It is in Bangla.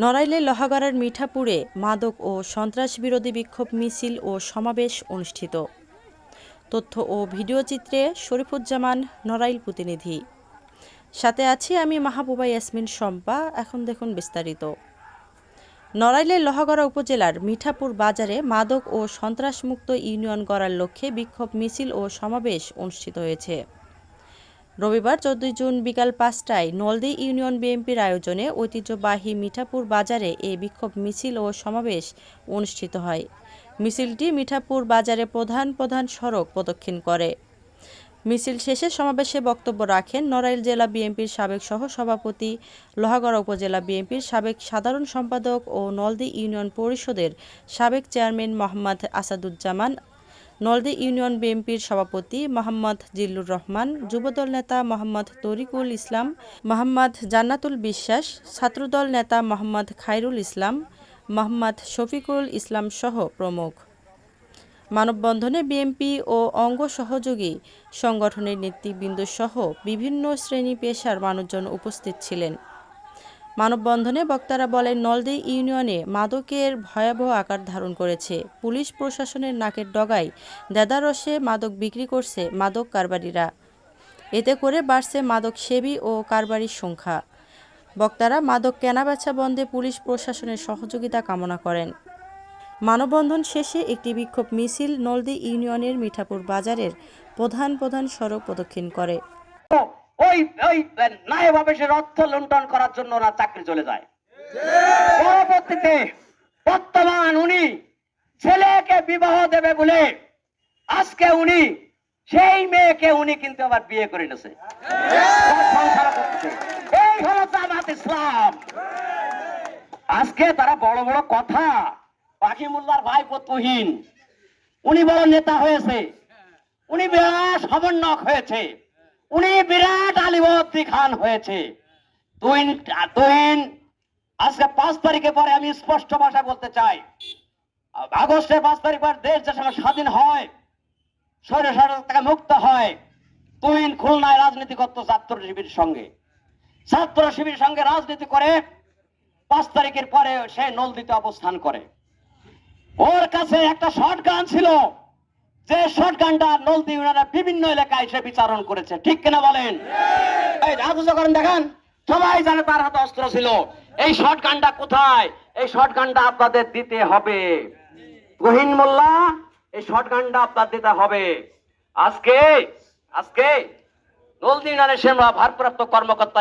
নড়াইলের লোহাগাড়ার মিঠাপুরে মাদক ও সন্ত্রাস বিরোধী বিক্ষোভ মিছিল ও সমাবেশ অনুষ্ঠিত। তথ্য ও ভিডিওচিত্রে শরীফুজ্জামান, নড়াইল প্রতিনিধি। সাথে আছি আমি মাহবুবা ইয়াসমিন শম্পা। এখন দেখুন বিস্তারিত। নড়াইলের লোহাগড়া উপজেলার মিঠাপুর বাজারে মাদক ও সন্ত্রাসমুক্ত ইউনিয়ন গড়ার লক্ষ্যে বিক্ষোভ মিছিল ও সমাবেশ অনুষ্ঠিত হয়েছে। রবিবার 14 জুন বিকাল 5টায় নলদী ইউনিয়ন বিএনপির আয়োজনে ঐতিহ্যবাহী মিঠাপুর বাজারে এ বিক্ষোভ মিছিল ও সমাবেশ অনুষ্ঠিত হয়। মিছিলটি মিঠাপুর বাজারে প্রধান সড়ক প্রদক্ষিণ করে। মিছিল শেষে সমাবেশে বক্তব্য রাখেন নড়াইল জেলা বিএনপির সাবেক সহ-সভাপতি, লোহাগড়া উপজেলা বিএনপির সাবেক সাধারণ সম্পাদক ও নলদী ইউনিয়ন পরিষদের সাবেক চেয়ারম্যান মোহাম্মদ আসাদুজ্জামান, নলদী ইউনিয়ন বিএনপির সভাপতি মোহাম্মদ জিল্লুর রহমান, যুবদল নেতা মোহাম্মদ তরিকুল ইসলাম, মোহাম্মদ জান্নাতুল বিশ্বাস, ছাত্রদল নেতা মোহাম্মদ খায়রুল ইসলাম, মোহাম্মদ শফিকুল ইসলাম সহ প্রমুখ। মানববন্ধনে বিএনপি ও অঙ্গ সহযোগী সংগঠনের নেতৃবৃন্দ সহ বিভিন্ন শ্রেণী পেশার মানুষজন উপস্থিত ছিলেন। মানববন্ধনে বক্তারা বলেন, নলদী ইউনিয়নে মাদকের ভয়াবহ আকার ধারণ করেছে। পুলিশ প্রশাসনের নাকের ডগায় দেদারসে মাদক বিক্রি করছে মাদক কারবারিরা। এতে করে বাড়ছে মাদক সেবী ও কারবারির সংখ্যা। বক্তারা মাদক কেনাবেচা বন্ধে পুলিশ প্রশাসনের সহযোগিতা কামনা করেন। মানববন্ধন শেষে একটি বিক্ষোভ মিছিল নলদী ইউনিয়নের মিঠাপুর বাজারের প্রধান সড়ক প্রদক্ষিণ করে। ওই ওই নায়েব অফিসের অর্থ লুণ্ঠন করার জন্য ওরা চাকরি চলে যায়। পরবর্তীতে বর্তমান উনি ছেলেকে বিবাহ দেবে বলে আজকে উনি সেই মেয়েকে উনি কিন্তু আবার বিয়ে করে নিয়েছে। এই হলো জামাত ইসলাম। আজকে তারা বড় বড় কথা, পাখি মোল্লার ভাইপো তুহিন, উনি বড় নেতা হয়েছে, উনি বিরাট সমন্বয়ক হয়েছে, উনি বিরাট আলিবদ্দি খান হয়েছে। তুহিন আজকে 5 তারিখে পরে আমি স্পষ্ট ভাষায় বলতে চাই, আগস্টের 5 তারিখ পর দেশ যে সময় স্বাধীন হয়, স্বৈরাচার থেকে মুক্ত হয়, তুহিন খুলনায় রাজনীতি করত ছাত্র শিবিরের সঙ্গে রাজনীতি করে 5 তারিখের পরে সে নলদীতে অবস্থান করে। ওর কাছে একটা শটগান ছিল, যে শটগানটা নলদী ইউনিয়নের বিভিন্ন এলাকায় সে বিচারণ করেছে। ঠিক কিনা বলেন? এই রাজু করেন দেখেন, সবাই জানে তার হাতে অস্ত্র ছিল। এই শটগানটা কোথায়? এই শটগানটা আপনাদের দিতে হবে। তুহিন মোল্লা, এই শটগানটা আপনার দিতে হবে। আজকে নলদী ইউনিয়নের ভারপ্রাপ্ত কর্মকর্তা